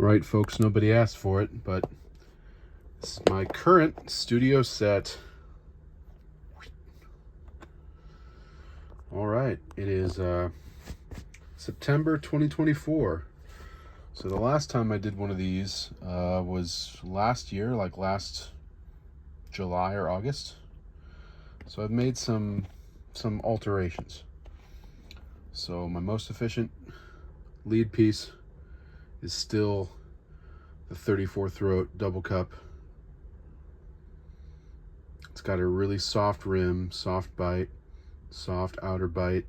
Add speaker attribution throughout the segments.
Speaker 1: Right, folks, nobody asked for it, but this is my current studio set. All right, it is September 2024. So the last time I did one of these was last year, like last July or August. So I've made some alterations. So my most efficient lead piece is still the 34 throat double cup. It's got a really soft rim, soft bite, soft outer bite.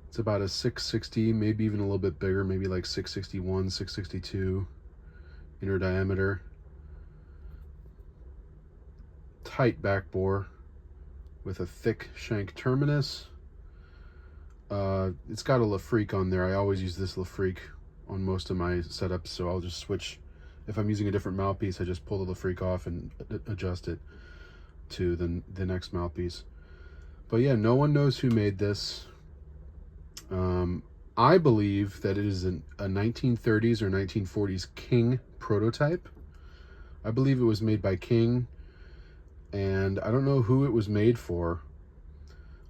Speaker 1: It's about a 660, maybe even a little bit bigger, maybe like 661, 662 inner diameter. Tight back bore with a thick shank terminus. It's got a Lafrique on there. I always use this Lafrique on most of my setups, so I'll just switch. If I'm using a different mouthpiece, I just pull the Lafrique off and adjust it to the next mouthpiece. But yeah, no one knows who made this. I believe that it is a 1930s or 1940s King prototype. I believe it was made by King, and I don't know who it was made for.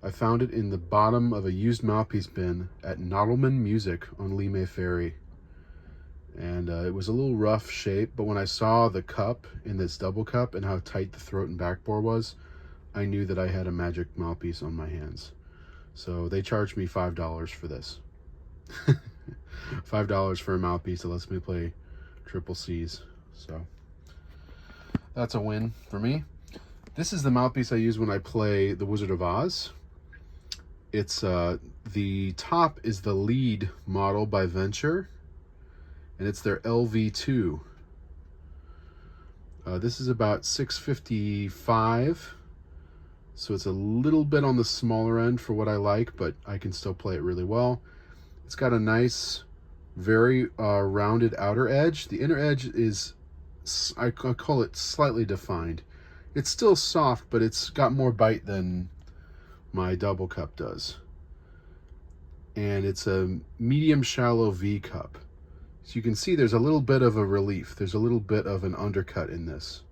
Speaker 1: I found it in the bottom of a used mouthpiece bin at Nottleman Music on Lee May Ferry. And it was a little rough shape, but when I saw the cup in this double cup and how tight the throat and back bore was, I knew that I had a magic mouthpiece on my hands. So they charged me $5 for this. $5 for a mouthpiece that lets me play triple C's. So that's a win for me. This is the mouthpiece I use when I play The Wizard of Oz. It's the top is the lead model by Venture, and it's their LV2. This is about 655, so it's a little bit on the smaller end for what I like, but I can still play it really well. It's got a nice, very rounded outer edge. The inner edge is, I call it slightly defined. It's still soft, but it's got more bite than my double cup does. And it's a medium shallow V cup. So you can see there's a little bit of a relief. There's a little bit of an undercut in this.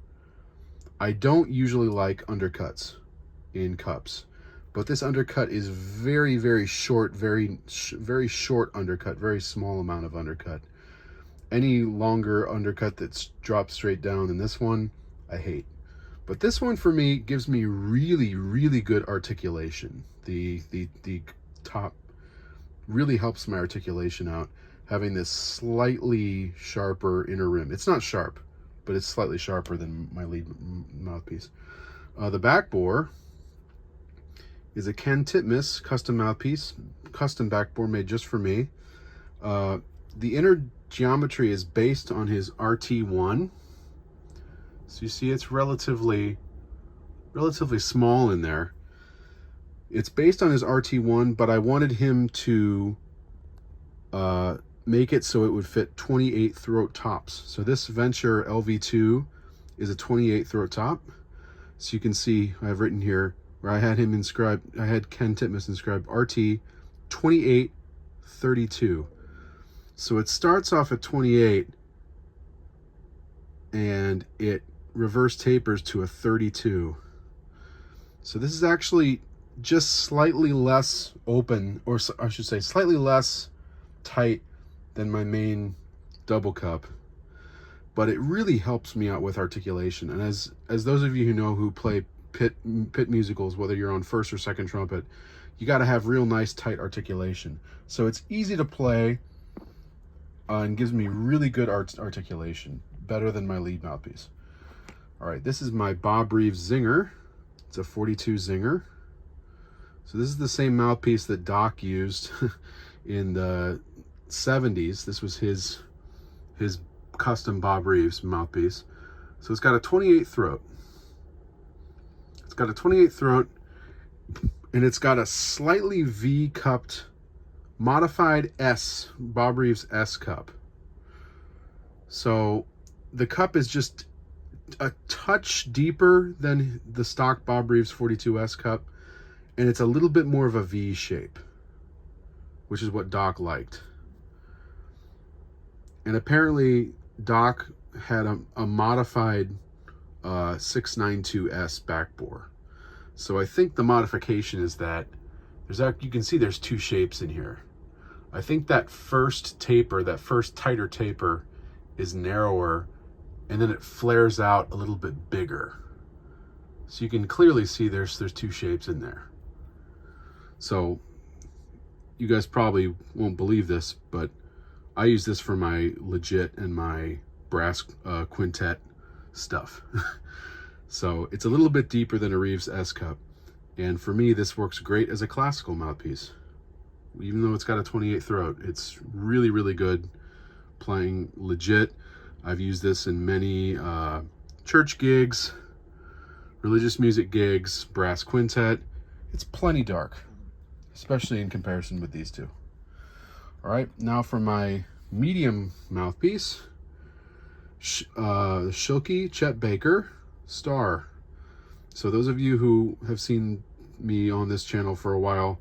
Speaker 1: I don't usually like undercuts in cups, but this undercut is very, very short, very short undercut, very small amount of undercut. Any longer undercut that's dropped straight down than this one, I hate. But this one for me gives me really, really good articulation. The top really helps my articulation out, having this slightly sharper inner rim. It's not sharp, but it's slightly sharper than my lead mouthpiece. The back bore is a Ken Titmus custom mouthpiece, custom back bore made just for me. The inner geometry is based on his RT1. So you see it's relatively small in there. It's based on his RT1, but I wanted him to make it so it would fit 28 throat tops. So this Venture LV2 is a 28 throat top. So you can see I have written here where I had him inscribed, I had Ken Titmus inscribed RT 2832. So it starts off at 28 and it reverse tapers to a 32. So this is actually just slightly less open, or I should say slightly less tight than my main double cup, but it really helps me out with articulation. And as those of you who know who play pit musicals, whether you're on first or second trumpet, you got to have real nice tight articulation. So it's easy to play and gives me really good articulation, better than my lead mouthpiece. All right, this is my Bob Reeves Zinger. It's a 42 Zinger. So this is the same mouthpiece that Doc used in the 70s. This was his custom Bob Reeves mouthpiece. So it's got a 28 throat. It's got a 28 throat, and it's got a slightly V-cupped, modified S, Bob Reeves S cup. So the cup is just a touch deeper than the stock Bob Reeves 42S cup, and it's a little bit more of a V shape, which is what Doc liked. And And apparently Doc had a modified 692S back bore. So I think the modification is that you can see there's two shapes in here. I think that first taper, that first tighter taper, is narrower, and then it flares out a little bit bigger. So you can clearly see there's two shapes in there. So you guys probably won't believe this, but I use this for my legit and my brass quintet stuff. So it's a little bit deeper than a Reeves S cup. And for me, this works great as a classical mouthpiece. Even though it's got a 28 throat, it's really, really good playing legit. I've used this in many church gigs, religious music gigs, brass quintet. It's plenty dark, especially in comparison with these two. All right, now for my medium mouthpiece, Schilke Chet Baker Star. So those of you who have seen me on this channel for a while,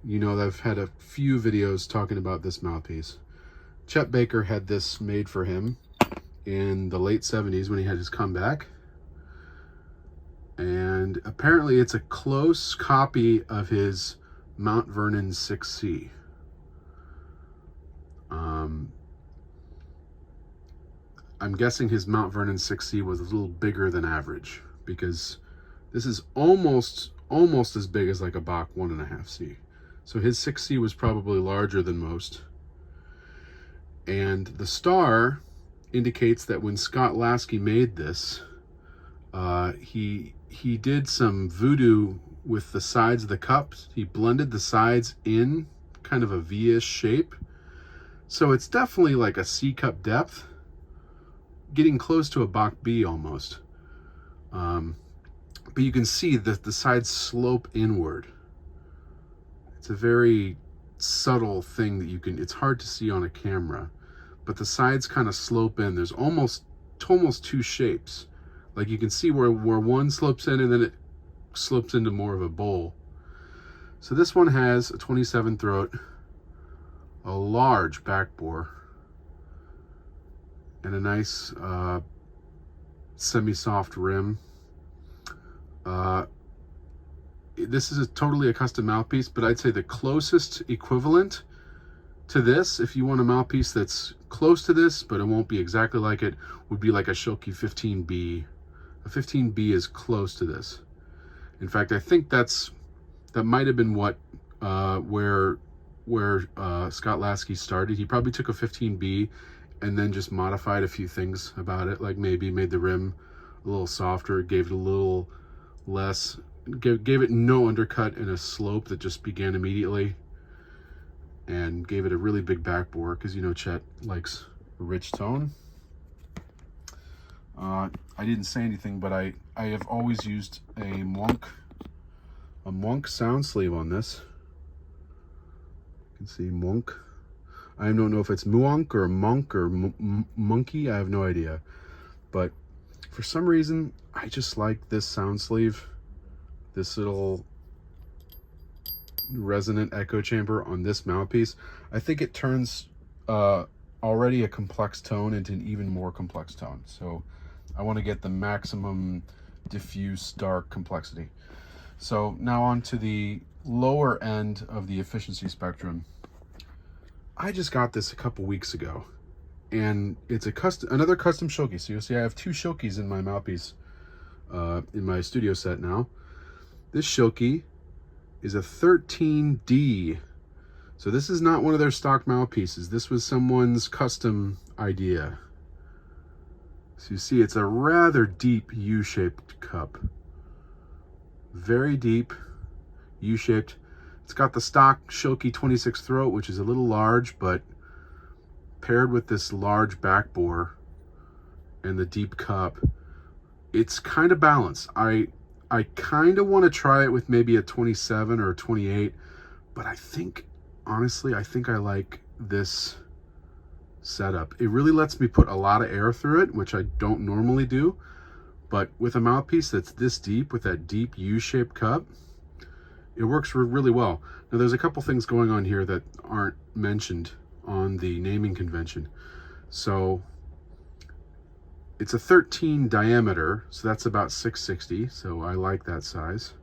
Speaker 1: you know that I've had a few videos talking about this mouthpiece. Chet Baker had this made for him in the late 70s when he had his comeback. And apparently it's a close copy of his Mount Vernon 6C. I'm guessing his Mount Vernon 6C was a little bigger than average, because this is almost as big as like a Bach 1.5C. So his 6C was probably larger than most. And the star indicates that when Scott Lasky made this, he did some voodoo with the sides of the cups. He blended the sides in kind of a V-ish shape. So it's definitely like a C cup depth, getting close to a Bach B almost. But you can see that the sides slope inward. It's a very subtle thing that it's hard to see on a camera, but the sides kind of slope in. There's almost two shapes. Like you can see where one slopes in and then it slopes into more of a bowl. So this one has a 27 throat, a large back bore, and a nice semi-soft rim. This is totally a custom mouthpiece, but I'd say the closest equivalent to this, if you want a mouthpiece that's close to this, but it won't be exactly like it, would be like a Schilke 15B. A 15B is close to this. In fact, I think that might have been what where Scott Lasky started. He probably took a 15B and then just modified a few things about it, like maybe made the rim a little softer, gave it a little less, gave it no undercut and a slope that just began immediately, and gave it a really big back bore, because you know Chet likes a rich tone. I didn't say anything, but I have always used a monk sound sleeve on this. You can see monk. I don't know if it's muonk or monk or monkey. I have no idea. But for some reason, I just like this sound sleeve. This little resonant echo chamber on this mouthpiece. I think it turns already a complex tone into an even more complex tone. So I want to get the maximum diffuse dark complexity. So now on to the lower end of the efficiency spectrum. I just got this a couple weeks ago, and it's another custom Schilke. So you'll see I have two Schilkes in my mouthpiece in my studio set now. This Schilke is a 13D. So this is not one of their stock mouthpieces. This was someone's custom idea. So you see it's a rather deep U-shaped cup. Very deep, U-shaped. It's got the stock Schilke 26 throat, which is a little large, but paired with this large back bore and the deep cup, it's kind of balanced. I kind of want to try it with maybe a 27 or a 28, but I think, honestly, I think I like this setup. It really lets me put a lot of air through it, which I don't normally do, but with a mouthpiece that's this deep, with that deep U-shaped cup, it works really well. Now there's a couple things going on here that aren't mentioned on the naming convention. So it's a 13 diameter, so that's about 660, so I like that size.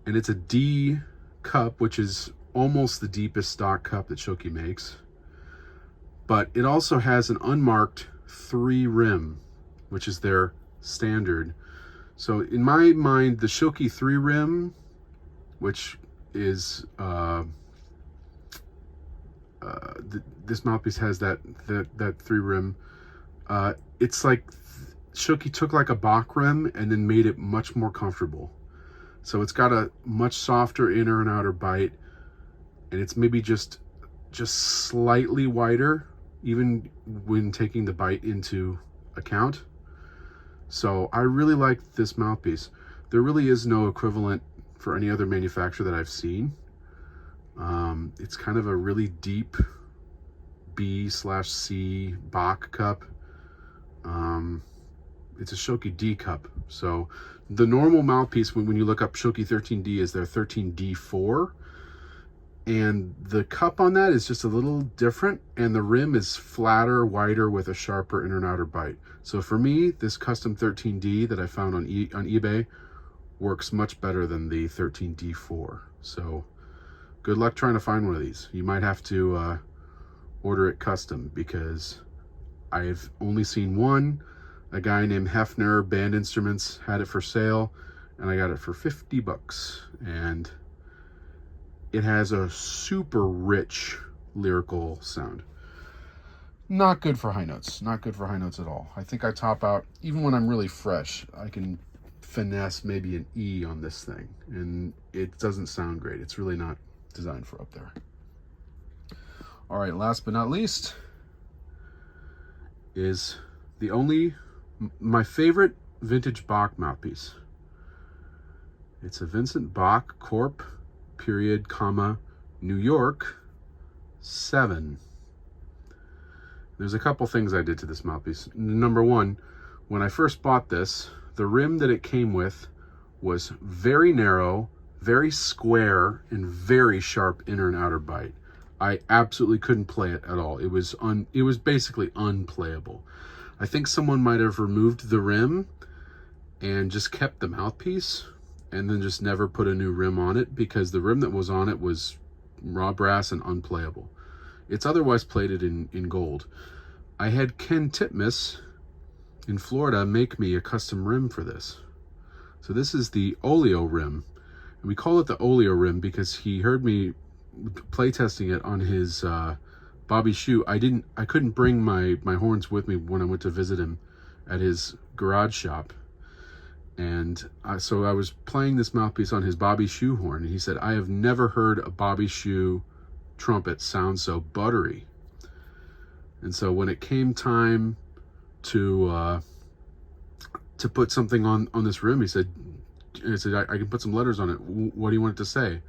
Speaker 1: And it's a D cup, which is almost the deepest stock cup that Shoki makes. But it also has an unmarked 3 rim, which is their standard. So in my mind, the Shoki 3 rim, which is this mouthpiece has that 3 rim. It's like Shoki took like a Bach rim and then made it much more comfortable. So it's got a much softer inner and outer bite, and it's maybe just slightly wider, even when taking the bite into account. So I really like this mouthpiece. There really is no equivalent for any other manufacturer that I've seen. It's kind of a really deep B/C Bach cup. It's a Shoki D cup. So the normal mouthpiece, when you look up Shoki 13D, is their 13D4. And the cup on that is just a little different, and the rim is flatter, wider, with a sharper inner and outer bite. So for me, this custom 13D that I found on eBay works much better than the 13D4. So good luck trying to find one of these. You might have to order it custom, because I've only seen one. A guy named Hefner Band Instruments had it for sale, and I got it for 50 bucks. And it has a super rich lyrical sound. Not good for high notes. Not good for high notes at all. I think I top out, even when I'm really fresh, I can finesse maybe an E on this thing, and it doesn't sound great. It's really not designed for up there. All right, last but not least is my favorite vintage Bach mouthpiece. It's a Vincent Bach Corp. Period, comma, New York 7. There's a couple things I did to this mouthpiece. Number one, when I first bought this, the rim that it came with was very narrow, very square, and very sharp inner and outer bite. I absolutely couldn't play it at all. It was basically unplayable. I think someone might have removed the rim and just kept the mouthpiece, and then just never put a new rim on it, because the rim that was on it was raw brass and unplayable. It's otherwise plated in gold. I had Ken Titmus in Florida make me a custom rim for this. So this is the Oleo rim. And we call it the Oleo rim because he heard me playtesting it on his Bobby Shoe. I couldn't bring my horns with me when I went to visit him at his garage shop. And so I was playing this mouthpiece on his Bobby Shoe horn, and he said, I have never heard a Bobby Shoe trumpet sound so buttery. And so when it came time to put something on this rim, he said, I can put some letters on it. What do you want it to say?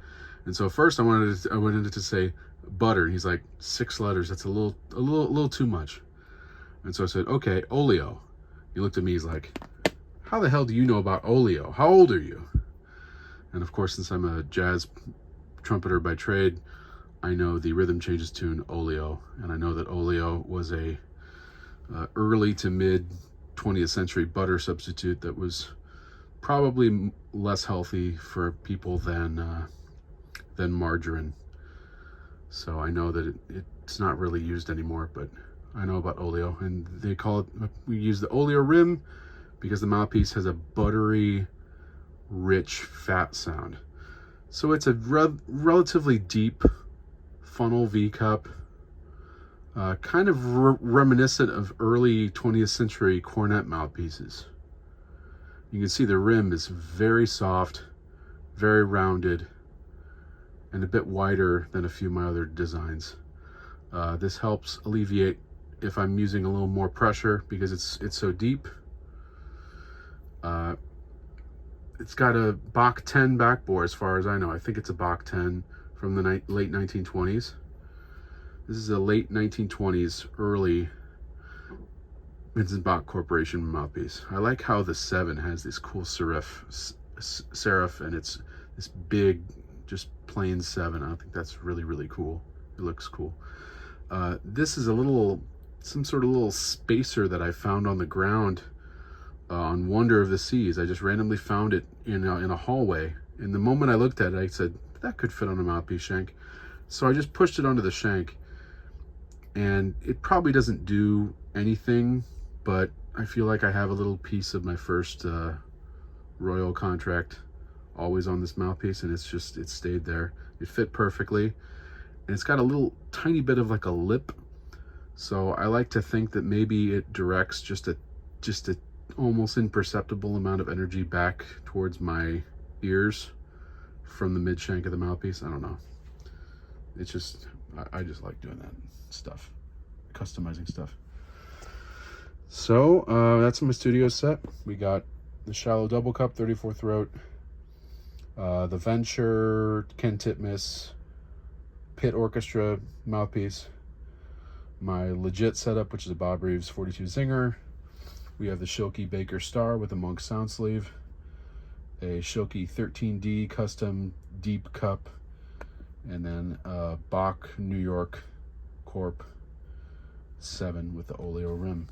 Speaker 1: And so first I wanted it to say butter. And he's like, 6 letters. That's a little too much. And so I said, okay, Oleo. He looked at me. He's like, how the hell do you know about Oleo? How old are you? And of course, since I'm a jazz trumpeter by trade, I know the rhythm changes tune Oleo, and I know that Oleo was a early to mid 20th century butter substitute that was probably less healthy for people than margarine. So I know that it's not really used anymore, but I know about Oleo, and they call it, we use the Oleo rim because the mouthpiece has a buttery, rich, fat sound. So it's a relatively deep funnel V cup, kind of reminiscent of early 20th century cornet mouthpieces. You can see the rim is very soft, very rounded, and a bit wider than a few of my other designs. This helps alleviate if I'm using a little more pressure because it's so deep. It's got a Bach 10 backbore as far as I know. I think it's a Bach 10 from the late 1920s. This is a late 1920s, early Vincent Bach Corporation mouthpiece. I like how the 7 has this cool serif, and it's this big, just plain 7. I think that's really, really cool. It looks cool. This is a little some sort of little spacer that I found on the ground on Wonder of the Seas. I just randomly found it in a hallway. And the moment I looked at it, I said, that could fit on a mouthpiece shank. So I just pushed it onto the shank. And it probably doesn't do anything, but I feel like I have a little piece of my first Royal contract always on this mouthpiece, and it stayed there. It fit perfectly, and it's got a little tiny bit of like a lip. So I like to think that maybe it directs just a almost imperceptible amount of energy back towards my ears from the mid shank of the mouthpiece. I don't know. It's just, I just like doing that stuff, customizing stuff. So that's my studio set. We got the shallow double cup 34 throat, the Venture Ken Titmus Pit Orchestra mouthpiece, my legit setup, which is a Bob Reeves 42 Zinger. We have the Schilke Baker Star with a Monk sound sleeve, a Schilke 13D custom deep cup, and then a Bach New York Corp 7 with the oleo rim.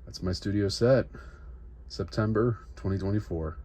Speaker 1: That's my studio set, September 2024.